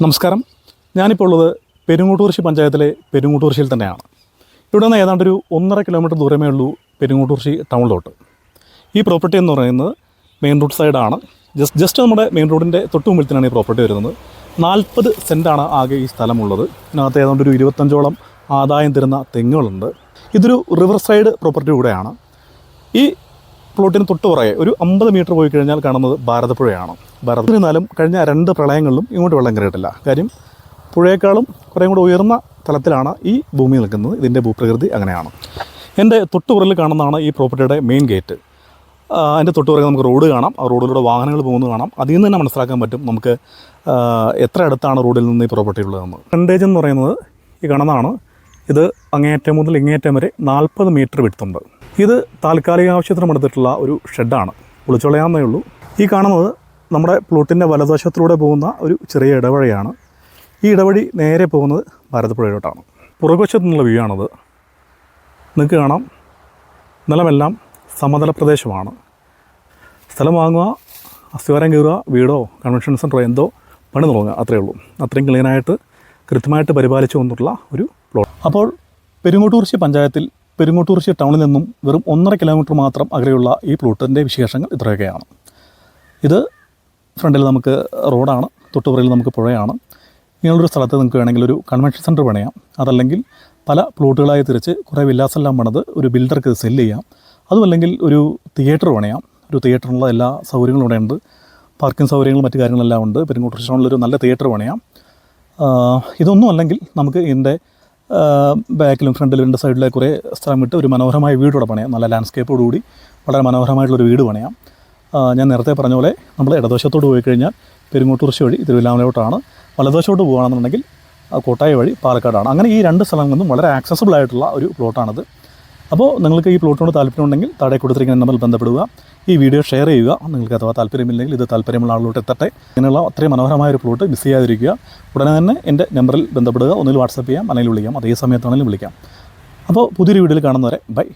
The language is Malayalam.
നമസ്കാരം. ഞാനിപ്പോൾ ഉള്ളത് പെരുങ്ങോട്ടുകുറിശി പഞ്ചായത്തിലെ പെരുങ്ങോട്ടുകുറിശിയിൽ തന്നെയാണ്. ഇവിടെ നിന്ന് ഏതാണ്ട് ഒരു 1.5 കിലോമീറ്റർ ദൂരമേ ഉള്ളൂ പെരുങ്ങോട്ടുകുറിശി ടൗണിലോട്ട്. ഈ പ്രോപ്പർട്ടി എന്ന് പറയുന്നത് മെയിൻ റോഡ് സൈഡാണ്. ജസ്റ്റ് നമ്മുടെ മെയിൻ റോഡിൻ്റെ തൊട്ട് മുമ്പിൽ തന്നെയാണ് ഈ പ്രോപ്പർട്ടി വരുന്നത്. 40 സെൻറ്റാണ് ആകെ ഈ സ്ഥലമുള്ളത്. ഇതിനകത്ത് ഏതാണ്ട് ഒരു 25ഓളം ആദായം തരുന്ന തെങ്ങുകളുണ്ട്. ഇതൊരു റിവർ സൈഡ് പ്രോപ്പർട്ടി കൂടെയാണ്. ഈ പ്ലോട്ടിന് തൊട്ട് പുറകെ ഒരു 50 മീറ്റർ പോയി കഴിഞ്ഞാൽ കാണുന്നത് ഭാരതപ്പുഴയാണ്. ഭാരതത്തിരുന്നാലും കഴിഞ്ഞ 2 പ്രളയങ്ങളിലും ഇങ്ങോട്ട് വെള്ളം കയറിയിട്ടില്ല. കാര്യം പുഴയേക്കാളും കുറേ കൂടെ ഉയർന്ന തലത്തിലാണ് ഈ ഭൂമി നിൽക്കുന്നത്. ഇതിൻ്റെ ഭൂപ്രകൃതി അങ്ങനെയാണ്. എൻ്റെ തൊട്ടുപുറകിൽ കാണുന്നതാണ് ഈ പ്രോപ്പർട്ടിയുടെ മെയിൻ ഗേറ്റ്. അതിൻ്റെ തൊട്ടുപുറകെ നമുക്ക് റോഡ് കാണാം. ആ റോഡിലൂടെ വാഹനങ്ങൾ പോകുന്നത് കാണാം. അതിൽ നിന്ന് തന്നെ മനസ്സിലാക്കാൻ പറ്റും നമുക്ക് എത്ര അടുത്താണ് റോഡിൽ നിന്ന് ഈ പ്രോപ്പർട്ടി ഉള്ളതെന്ന്. ഫ്രണ്ടേജ് എന്ന് പറയുന്നത് ഈ കാണുന്നതാണ്. ഇത് അങ്ങേയറ്റം മുതൽ ഇങ്ങേയറ്റം വരെ 40 മീറ്റർ വിടുത്തുണ്ട്. ഇത് താൽക്കാലിക ആവശ്യത്തിന് എടുത്തിട്ടുള്ള ഒരു ഷെഡാണ്. പൊളിച്ചൊളയാന്നേ ഉള്ളൂ. ഈ കാണുന്നത് നമ്മുടെ പ്ലോട്ടിൻ്റെ വലതുവശത്തിലൂടെ പോകുന്ന ഒരു ചെറിയ ഇടവഴിയാണ്. ഈ ഇടവഴി നേരെ പോകുന്നത് ഭാരതപ്പുഴയിലോട്ടാണ്. പുറകുവശത്തു നിന്നുള്ള വ്യൂ ആണത്. നിങ്ങൾക്ക് കാണാം, നിലമെല്ലാം സമതല പ്രദേശമാണ്. സ്ഥലം വാങ്ങുക, അസ്ഥിവാരം കയറുക, വീടോ കൺവെൻഷൻ സെൻറ്ററോ എന്തോ പണി തുടങ്ങുക, അത്രയേ ഉള്ളൂ. അത്രയും ക്ലീനായിട്ട് കൃത്യമായിട്ട് പരിപാലിച്ചു കൊണ്ടുള്ള ഒരു പ്ലോട്ട്. അപ്പോൾ പെരുങ്ങോട്ടുകുറിശി പഞ്ചായത്തിൽ പെരുങ്ങോട്ടുകുറിശി ടൗണിൽ നിന്നും വെറും 1.5 കിലോമീറ്റർ മാത്രം അകലെയുള്ള ഈ പ്ലോട്ടിൻ്റെ വിശേഷങ്ങൾ ഇത്രയൊക്കെയാണ്. ഇത് ഫ്രണ്ടിൽ നമുക്ക് റോഡാണ്, തൊട്ടുപുറയിൽ നമുക്ക് പുഴയാണ്. ഇങ്ങനെയുള്ളൊരു സ്ഥലത്ത് നിങ്ങൾക്ക് വേണമെങ്കിൽ ഒരു കൺവെൻഷൻ സെൻറ്റർ പണിയാം. അതല്ലെങ്കിൽ പല പ്ലോട്ടുകളായി തിരിച്ച് കുറേ വില്ലാസെല്ലാം പണിത് ഒരു ബിൽഡർക്ക് സെല്ല് ചെയ്യാം. അതുമല്ലെങ്കിൽ ഒരു തിയേറ്റർ പണിയാം. ഒരു തിയേറ്ററിനുള്ള എല്ലാ സൗകര്യങ്ങളും ഇവിടെ ഉണ്ട്. പാർക്കിംഗ് സൗകര്യങ്ങളും മറ്റു കാര്യങ്ങളെല്ലാം ഉണ്ട്. പെരുങ്ങോട്ടുകുറിശി ടൗണിലൊരു നല്ല തിയേറ്റർ പണിയാം. ഇതൊന്നും അല്ലെങ്കിൽ നമുക്ക് ഇതിൻ്റെ ബാക്കിലും ഫ്രണ്ടിലും 2 സൈഡിലെ കുറേ സ്ഥലം വിട്ട് ഒരു മനോഹരമായ വീടോടെ പണിയാം. നല്ല ലാൻഡ്സ്കേപ്പോടുകൂടി വളരെ മനോഹരമായിട്ടുള്ളൊരു വീട് പണിയാം. ഞാൻ നേരത്തെ പറഞ്ഞ പോലെ നമ്മൾ ഇടതുവശത്തോട്ട് പോയി കഴിഞ്ഞാൽ പെരുങ്ങോട്ടുകുറിശി വഴി തിരുവില്ലാമലയോട്ടാണ്. വലതുവശത്തോട്ട് പോകുകയാണെന്നുണ്ടെങ്കിൽ കോട്ടായ വഴി പാലക്കാടാണ്. അങ്ങനെ ഈ 2 സ്ഥലങ്ങളിൽ നിന്നും വളരെ ആക്സസിബിൾ ആയിട്ടുള്ള ഒരു പ്ലോട്ടാണിത്. അപ്പോൾ നിങ്ങൾക്ക് ഈ പ്ലോട്ടിനോട് താല്പര്യമുണ്ടെങ്കിൽ താഴെ കൊടുത്തിരിക്കുന്ന നമ്പറിൽ ബന്ധപ്പെടുക. ഈ വീഡിയോ ഷെയർ ചെയ്യുക. നിങ്ങൾക്ക് അഥവാ താല്പര്യമില്ലെങ്കിൽ ഇത് താല്പര്യമുള്ള ആളിലോട്ട് എത്തട്ടെ. ഇങ്ങനെയുള്ള അത്രയും മനോഹരമായ ഒരു പ്ലോട്ട് മിസ് ചെയ്യാതിരിക്കുക. ഉടനെ തന്നെ എൻ്റെ നമ്പറിൽ ബന്ധപ്പെടുക. ഒന്നിൽ വാട്സപ്പ് ചെയ്യാം, അല്ലെങ്കിൽ വിളിക്കാം. അതേ സമയത്താണെങ്കിലും വിളിക്കാം. അപ്പോൾ പുതിയൊരു വീഡിയോയിൽ കാണുന്നവരെ ബൈ.